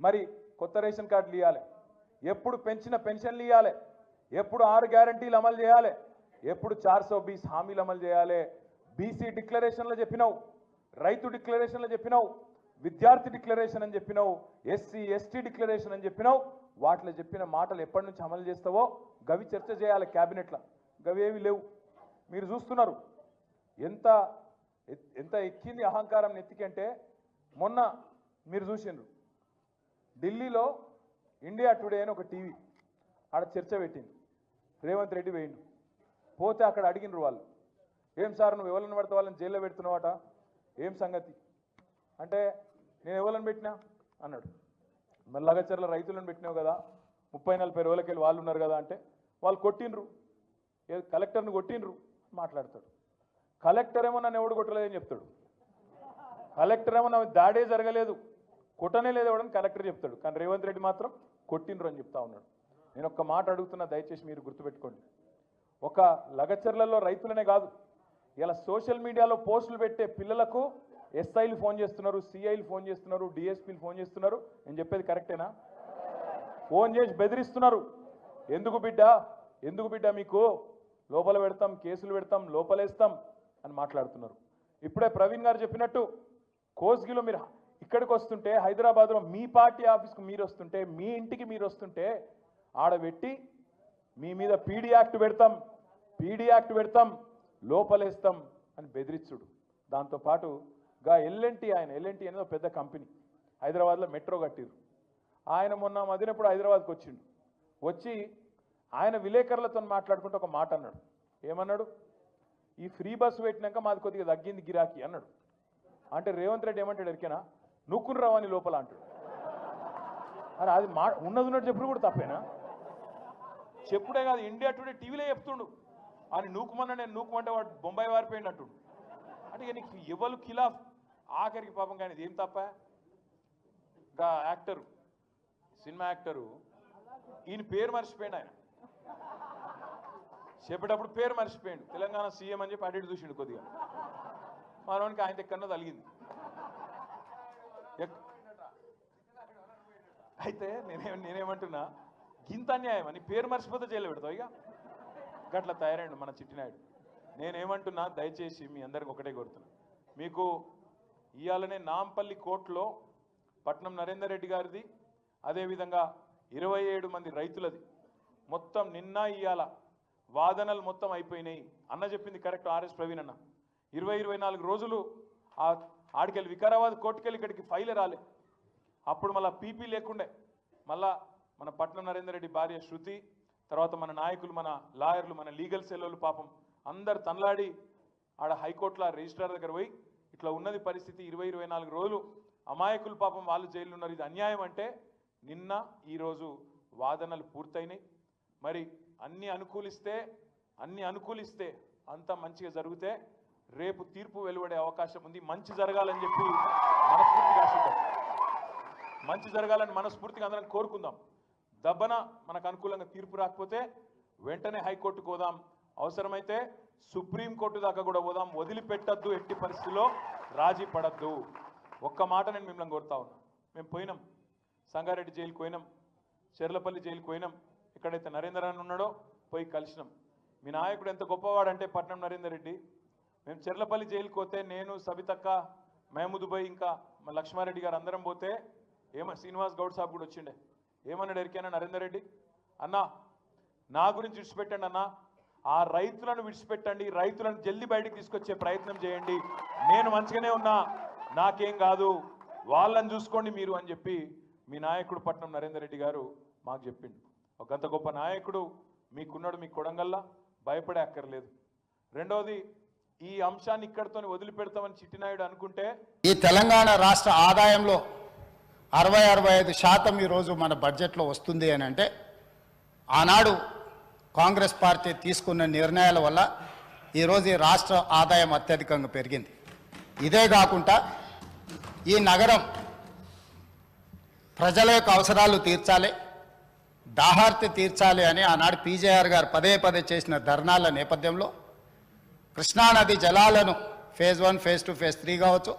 మరి కొత్త రేషన్ కార్డులు ఇవ్వాలి, ఎప్పుడు పెంచిన పెన్షన్లు ఇవ్వాలి, ఎప్పుడు 6 గ్యారంటీలు అమలు చేయాలి, ఎప్పుడు 420 హామీలు అమలు చేయాలి. బీసీ డిక్లరేషన్లో చెప్పినావు, రైతు డిక్లరేషన్లో చెప్పినావు, విద్యార్థి డిక్లరేషన్ అని చెప్పినావు, ఎస్సీ ఎస్టీ డిక్లరేషన్ అని చెప్పినావు. వాటిలో చెప్పిన మాటలు ఎప్పటి నుంచి అమలు చేస్తావో గవి చర్చ చేయాలి క్యాబినెట్లో. గవేవి లేవు. మీరు చూస్తున్నారు ఎంత ఎంత ఎక్కింది అహంకారం నెత్తికంటే. మొన్న మీరు చూసిండ్రు ఢిల్లీలో ఇండియా టుడే అని ఒక టీవీ ఆడ చర్చ పెట్టింది. రేవంత్ రెడ్డి వేయండు. పోతే అక్కడ అడిగినరు వాళ్ళు, ఏం సార్ నువ్వు ఎవరిని పడితే వాళ్ళని జైల్లో పెడుతున్నావట, ఏం సంగతి అంటే, నేను ఎవరిని పెట్టినా అన్నాడు. మరి లగచర్ల రైతులను పెట్టినావు కదా, 30-40 రోజులకి వెళ్ళి వాళ్ళు ఉన్నారు కదా అంటే, వాళ్ళు కొట్టినరు, కలెక్టర్ని కొట్టినరు మాట్లాడతాడు. కలెక్టర్ ఏమో నన్ను ఎవడు కొట్టలేదని చెప్తాడు. కలెక్టర్ ఏమో నా దాడే జరగలేదు, కొట్టనే లేదు ఎవడని కలెక్టర్ చెప్తాడు. కానీ రేవంత్ రెడ్డి మాత్రం కొట్టినరు అని చెప్తా ఉన్నాడు. నేను ఒక్క మాట అడుగుతున్నా, దయచేసి మీరు గుర్తుపెట్టుకోండి. ఒక లగచర్లలో రైతులనే కాదు, ఇలా సోషల్ మీడియాలో పోస్టులు పెట్టే పిల్లలకు ఎస్ఐలు ఫోన్ చేస్తున్నారు, సిఐలు ఫోన్ చేస్తున్నారు, డిఎస్పీలు ఫోన్ చేస్తున్నారు. నేను చెప్పేది కరెక్టేనా? ఫోన్ చేసి బెదిరిస్తున్నారు. ఎందుకు బిడ్డ మీకు లోపల పెడతాం, కేసులు పెడతాం, లోపలేస్తాం అని మాట్లాడుతున్నారు. ఇప్పుడే ప్రవీణ్ గారు చెప్పినట్టు కోస్గిలో మీరు ఇక్కడికి వస్తుంటే, హైదరాబాద్లో మీ పార్టీ ఆఫీస్కు మీరు వస్తుంటే, మీ ఇంటికి మీరు వస్తుంటే ఆడబెట్టి మీ మీద పీడీ యాక్ట్ పెడతాం, లోపలేస్తాం అని బెదిరించుడు. దాంతోపాటు ఎల్ఎన్టీ ఎల్ఎన్టీ అనేది పెద్ద కంపెనీ, హైదరాబాద్లో మెట్రో కట్టిరు. ఆయన మొన్న మదినప్పుడు హైదరాబాద్కి వచ్చిండు. వచ్చి ఆయన విలేకరులతో మాట్లాడుకుంటూ ఒక మాట అన్నాడు. ఏమన్నాడు? ఈ ఫ్రీ బస్సు పెట్టినాక మాది కొద్దిగా తగ్గింది గిరాకీ అన్నాడు. అంటే రేవంత్ రెడ్డి ఏమంటాడు ఎరికేనా, నూక్కుని రావని లోపల అంటాడు. అరే అది ఉన్నది చెప్పుడు కూడా తప్పేనా? చెప్పుడే కాదు, ఇండియా టుడే టీవీలో చెప్తుండు. అని నూకుమన్నా నేను నూకుమంటే వాడు బొంబాయి వారిపోయింది అంటుండు. అంటే ఇక నీకు ఎవరు ఖిలాఫ్ ఆఖరికి పాపం. కానీ ఇది ఏం తప్ప? ఇంకా యాక్టరు, సినిమా యాక్టరు, ఈయన పేరు మర్చిపోయాడు. ఆయన చెప్పేటప్పుడు పేరు మర్చిపోయాడు. తెలంగాణ సీఎం అని చెప్పి అడిగి చూసిండు. కొద్దిగా మనోనికి ఆయన ఎక్కడో తలిగింది. అయితే నేనేమంటున్నా, గింత అన్యాయం అని పేరు మర్చిపోతే జైలు పెడతావు. ఇక గట్లా తయారైండు మన చిట్టినాయుడు. నేనేమంటున్నా, దయచేసి మీ అందరికి ఒకటే కోరుతున్నా, మీకు ఇవాళనే నాంపల్లి కోర్టులో పట్నం నరేందర్ రెడ్డి గారిది, అదేవిధంగా 27 మంది రైతులది మొత్తం నిన్న ఇవాళ వాదనలు మొత్తం అయిపోయినాయి. అన్న చెప్పింది కరెక్ట్. ఆర్ఎస్ ప్రవీణ్ అన్న 20-24 రోజులు ఆడికెళ్ళి వికారాబాద్ కోర్టుకెళ్ళి ఇక్కడికి ఫైల్ రాలే. అప్పుడు మళ్ళీ పీపీ లేకుండే. మళ్ళా మన పట్నం నరేందర్ రెడ్డి భార్య శృతి, తర్వాత మన నాయకులు, మన లాయర్లు, మన లీగల్ సెల్లోళ్ళు పాపం అందరు తనలాడి ఆడ హైకోర్టులో రిజిస్ట్రార్ దగ్గర పోయి ఇట్లా ఉన్నది పరిస్థితి, 20-24 రోజులు అమాయకులు పాపం వాళ్ళు జైలు ఉన్నారు, ఇది అన్యాయం అంటే నిన్న ఈరోజు వాదనలు పూర్తయినాయి. మరి అన్ని అనుకూలిస్తే అంతా మంచిగా జరిగితే రేపు తీర్పు వెలువడే అవకాశం ఉంది. మంచి జరగాలని చెప్పి మనస్ఫూర్తిగా ఆశిద్దాం. మంచి జరగాలని మనస్ఫూర్తిగా అందరం కోరుకుందాం. దబ్బన మనకు అనుకూలంగా తీర్పు రాకపోతే వెంటనే హైకోర్టుకు పోదాం, అవసరమైతే సుప్రీంకోర్టు దాకా కూడా పోదాం. వదిలిపెట్టద్దు, ఎట్టి పరిస్థితుల్లో రాజీ పడద్దు. ఒక్క మాట నేను మిమ్మల్ని కోరుతా ఉన్నా. మేము పోయినాం, సంగారెడ్డి జైలుకి పోయినాం, చెర్లపల్లి జైలుకి పోయినాం. ఎక్కడైతే నరేందర్ అని ఉన్నాడో పోయి కలిసినాం. మీ నాయకుడు ఎంత గొప్పవాడంటే పట్నం నరేందర్ రెడ్డి. మేము చెర్లపల్లి జైలుకి పోతే నేను, సబితక్క, మహమూద్ భాయ్, ఇంకా మా లక్ష్మారెడ్డి గారు అందరం పోతే శ్రీనివాస్ గౌడ్ సాబ్ కూడా వచ్చిండే. ఏమన్నాడు ఎరికైనా నరేందర్ రెడ్డి? అన్నా నా గురించి విడిచిపెట్టండి అన్నా, ఆ రైతులను విడిచిపెట్టండి, రైతులను జల్దీ బయటికి తీసుకొచ్చే ప్రయత్నం చేయండి, నేను మంచిగానే ఉన్నా, నాకేం కాదు, వాళ్ళని చూసుకోండి మీరు అని చెప్పి మీ నాయకుడు పట్నం నరేందర్ రెడ్డి గారు మాకు చెప్పిండు. ఒక అంత గొప్ప నాయకుడు మీకున్నాడు, మీకు కొడంగల్లా, భయపడే అక్కర్లేదు. రెండవది, ఈ అంశాన్ని ఇక్కడితో వదిలిపెడతామని చిట్టినాయుడు అనుకుంటే, ఈ తెలంగాణ రాష్ట్ర ఆదాయంలో 60-65% ఈరోజు మన బడ్జెట్లో వస్తుంది అని అంటే ఆనాడు కాంగ్రెస్ పార్టీ తీసుకున్న నిర్ణయాల వల్ల ఈరోజు ఈ రాష్ట్ర ఆదాయం అత్యధికంగా పెరిగింది. ఇదే కాకుండా ఈ నగరం ప్రజల యొక్క అవసరాలు తీర్చాలి, దాహార్తి తీర్చాలి అని ఆనాడు పీజేఆర్ గారు పదే చేసిన ధర్నాల నేపథ్యంలో కృష్ణానది జలాలను ఫేజ్ 1, ఫేజ్ 2, ఫేజ్ 3 కావచ్చు,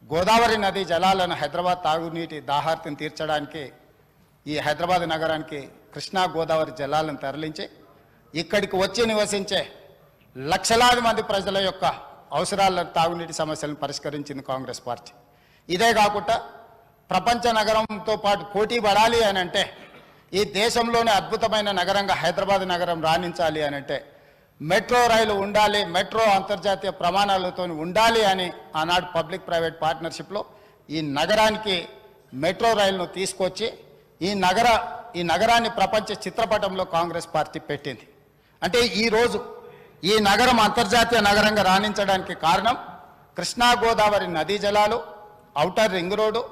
గోదావరి నది జలాలను హైదరాబాద్ తాగునీటి దాహార్తిని తీర్చడానికి ఈ హైదరాబాద్ నగరానికి కృష్ణా గోదావరి జలాలను తరలించి ఇక్కడికి వచ్చి నివసించే లక్షలాది మంది ప్రజల యొక్క అవసరాలను తాగునీటి సమస్యలను పరిష్కరించింది కాంగ్రెస్ పార్టీ. ఇదే కాకుండా ప్రపంచ నగరంతో పాటు పోటీ పడాలి అని అంటే, ఈ దేశంలోనే అద్భుతమైన నగరంగా హైదరాబాద్ నగరం రాణించాలి అని అంటే మెట్రో రైలు ఉండాలి, మెట్రో అంతర్జాతీయ ప్రమాణాలతో ఉండాలి అని ఆనాడు పబ్లిక్ ప్రైవేట్ పార్ట్నర్షిప్లో ఈ నగరానికి మెట్రో రైలును తీసుకొచ్చి ఈ నగరాన్ని ప్రపంచ చిత్రపటంలో కాంగ్రెస్ పార్టీ పెట్టింది. అంటే ఈరోజు ఈ నగరం అంతర్జాతీయ నగరంగా రాణించడానికి కారణం కృష్ణా గోదావరి నదీ జలాలు, ఔటర్ రింగ్ రోడ్డు,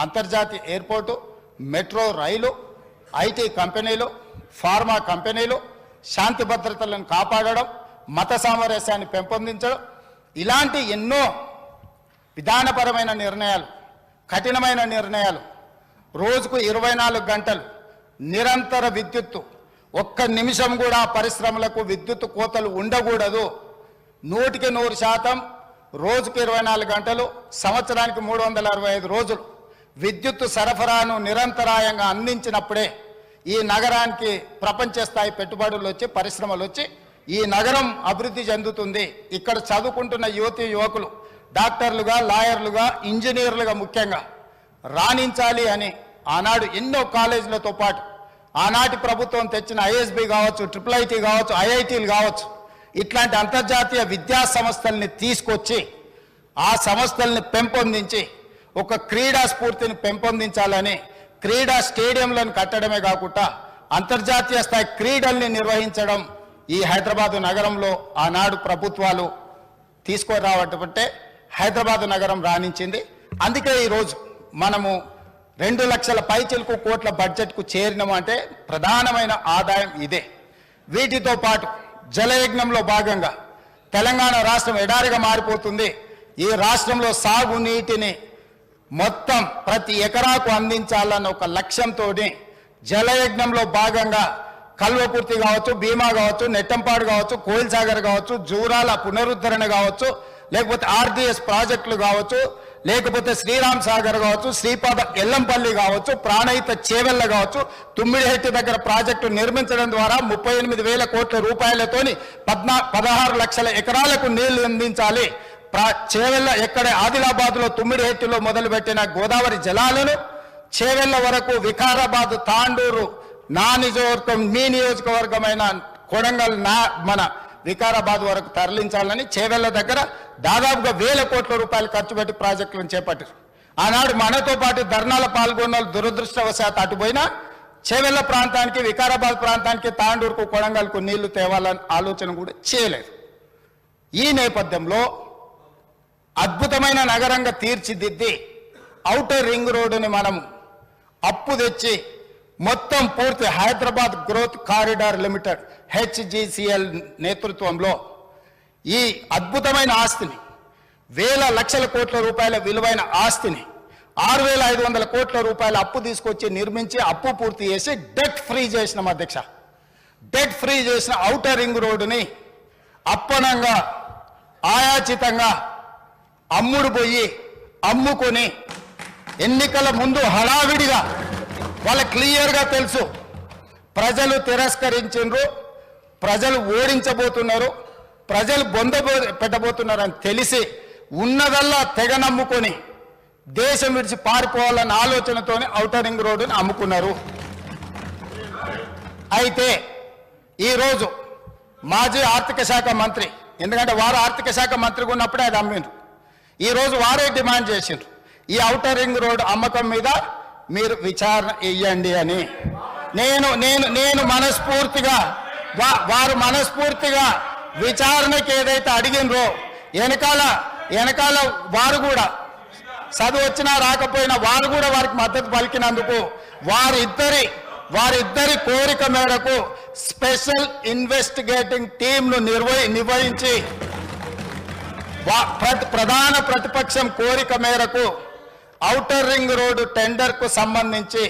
అంతర్జాతీయ ఎయిర్పోర్టు, మెట్రో రైలు, ఐటీ కంపెనీలు, ఫార్మా కంపెనీలు, శాంతి భద్రతలను కాపాడడం, మత సామరస్యాన్ని పెంపొందించడం, ఇలాంటి ఎన్నో విధానపరమైన నిర్ణయాలు, కఠినమైన నిర్ణయాలు, రోజుకు 24 గంటలు నిరంతర విద్యుత్తు, ఒక్క నిమిషం కూడా పరిశ్రమలకు విద్యుత్ కోతలు ఉండకూడదు, 100% రోజుకు 24 గంటలు, సంవత్సరానికి 365 రోజులు విద్యుత్తు సరఫరాను నిరంతరాయంగా అందించినప్పుడే ఈ నగరానికి ప్రపంచ స్థాయి పెట్టుబడులు వచ్చి పరిశ్రమలు వచ్చి ఈ నగరం అభివృద్ధి చెందుతుంది. ఇక్కడ చదువుకుంటున్న యువతీ యువకులు డాక్టర్లుగా, లాయర్లుగా, ఇంజనీర్లుగా ముఖ్యంగా రాణించాలి అని ఆనాడు ఎన్నో కాలేజీలతో పాటు ఆనాటి ప్రభుత్వం తెచ్చిన ఐఎస్బి కావచ్చు, IIIT కావచ్చు, ఐఐటీలు కావచ్చు, ఇట్లాంటి అంతర్జాతీయ విద్యా సంస్థల్ని తీసుకొచ్చి ఆ సంస్థల్ని పెంపొందించి ఒక క్రీడా స్ఫూర్తిని పెంపొందించాలని క్రీడా స్టేడియంలను కట్టడమే కాకుండా అంతర్జాతీయ స్థాయి క్రీడల్ని నిర్వహించడం ఈ హైదరాబాదు నగరంలో ఆనాడు ప్రభుత్వాలు తీసుకురావటంటే హైదరాబాదు నగరం రాణించింది. అందుకే ఈరోజు మనము 2 లక్షల పైచిలకు కోట్ల బడ్జెట్కు చేరినామంటే ప్రధానమైన ఆదాయం ఇదే. వీటితో పాటు జలయజ్ఞంలో భాగంగా తెలంగాణ రాష్ట్రం ఎడారిగా మారిపోతుంది. ఈ రాష్ట్రంలో సాగునీటిని మొత్తం ప్రతి ఎకరాకు అందించాలన్న ఒక లక్ష్యంతో జలయజ్ఞంలో భాగంగా కల్వకుర్తి కావచ్చు, భీమా కావచ్చు, నెట్టంపాడు కావచ్చు, కోయిల్సాగర్ కావచ్చు, జూరాల పునరుద్ధరణ కావచ్చు, లేకపోతే ఆర్డిఎస్ ప్రాజెక్టులు కావచ్చు, లేకపోతే శ్రీరామ్ సాగర్ కావచ్చు, శ్రీపాద ఎల్లంపల్లి కావచ్చు, ప్రాణహిత చేవెళ్ళ కావచ్చు, తుమ్మిడిహెట్టి దగ్గర ప్రాజెక్టు నిర్మించడం ద్వారా 38,000 కోట్ల రూపాయలతోని 16 లక్షల ఎకరాలకు నీళ్లు అందించాలి. చేవెళ్ళ ఎక్కడ ఆదిలాబాద్లో తుమ్మిడిహెట్టిలో మొదలుపెట్టిన గోదావరి జలాలను చేవెళ్ళ వరకు వికారాబాద్, తాండూరు నా నియోజకవర్గం, మీ నియోజకవర్గమైన కొడంగల్ మన వికారాబాద్ వరకు తరలించాలని చేవెళ్ళ దగ్గర దాదాపుగా 1,000 కోట్ల రూపాయలు ఖర్చు పెట్టి ప్రాజెక్టులను చేపట్టారు. ఆనాడు మనతో పాటు ధర్నాల పాల్గొన్న దురదృష్టవశాత్తు అటుపోయినా చేవెళ్ళ ప్రాంతానికి, వికారాబాద్ ప్రాంతానికి, తాండూరుకు, కొడంగల్కు నీళ్లు తేవాలని ఆలోచన కూడా చేయలేదు. ఈ నేపథ్యంలో అద్భుతమైన నగరంగా తీర్చిదిద్ది ఔటర్ రింగ్ రోడ్డుని మనం అప్పు తెచ్చి మొత్తం పూర్తి Hyderabad growth corridor limited HGCL నేతృత్వంలో ఈ అద్భుతమైన ఆస్తిని 1,000 లక్షల కోట్ల రూపాయల విలువైన ఆస్తిని 6,500 కోట్ల రూపాయల అప్పు తీసుకొచ్చి నిర్మించి అప్పు పూర్తి చేసి డెట్ ఫ్రీ చేసిన అధ్యక్ష. డెట్ ఫ్రీ చేసిన ఔటర్ రింగ్ రోడ్డుని అప్పనంగా ఆయాచితంగా అమ్ముడు పోయి అమ్ముకొని ఎన్నికల ముందు హడావిడిగా వాళ్ళ క్లియర్గా తెలుసు ప్రజలు తిరస్కరించారు, ప్రజలు ఓడించబోతున్నారు, ప్రజలు బొంద పెట్టబోతున్నారు అని తెలిసి ఉన్నదల్లా తెగ నమ్ముకొని దేశం విడిచి పారిపోవాలన్న ఆలోచనతోనే ఔటర్ రింగ్ రోడ్డుని అమ్ముకున్నారు. అయితే ఈరోజు మాజీ ఆర్థిక శాఖ మంత్రి, ఎందుకంటే వారు ఆర్థిక శాఖ మంత్రిగా ఉన్నప్పుడే అది అమ్మిండ్రు, ఈరోజు వారే డిమాండ్ చేసిండ్రు ఈ ఔటర్ రింగ్ రోడ్ అమ్మకం మీద మీరు విచారణ ఇయ్యండి అని. నేను మనస్ఫూర్తిగా వారు మనస్ఫూర్తిగా విచారణకి ఏదైతే అడిగినరో వెనకాల వారు కూడా చదువు వచ్చినా రాకపోయినా వారు కూడా వారికి మద్దతు పలికినందుకు వారిద్దరి కోరిక మేరకు స్పెషల్ ఇన్వెస్టిగేటింగ్ టీంను నిర్వహించి ప్రధాన ప్రతిపక్షం కోరిక మేరకు ఔటర్ రింగ్ రోడ్డు టెండర్కు సంబంధించి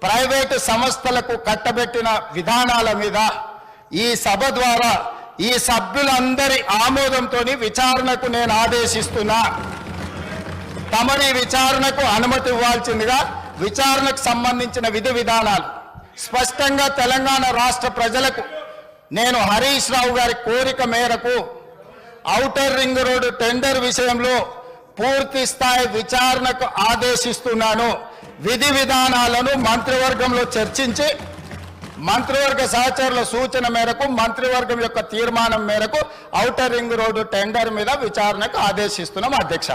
ప్రైవేటు సంస్థలకు కట్టబెట్టిన విధానాల మీద ఈ సభ ద్వారా ఈ సభ్యులందరి ఆమోదంతో విచారణకు నేను ఆదేశిస్తున్నా. తమరి విచారణకు అనుమతి ఇవ్వాల్సిందిగా విచారణకు సంబంధించిన విధి విధానాలు స్పష్టంగా తెలంగాణ రాష్ట్ర ప్రజలకు నేను హరీష్ రావు గారి కోరిక మేరకు ఔటర్ రింగ్ రోడ్డు టెండర్ విషయంలో పూర్తి స్థాయి విచారణకు ఆదేశిస్తున్నాను. విధి విధానాలను మంత్రివర్గంలో చర్చించి మంత్రివర్గ సహచరుల సూచన మేరకు మంత్రివర్గం యొక్క తీర్మానం మేరకు ఔటర్ రింగ్ రోడ్డు టెండర్ మీద విచారణకు ఆదేశిస్తున్నాం అధ్యక్ష.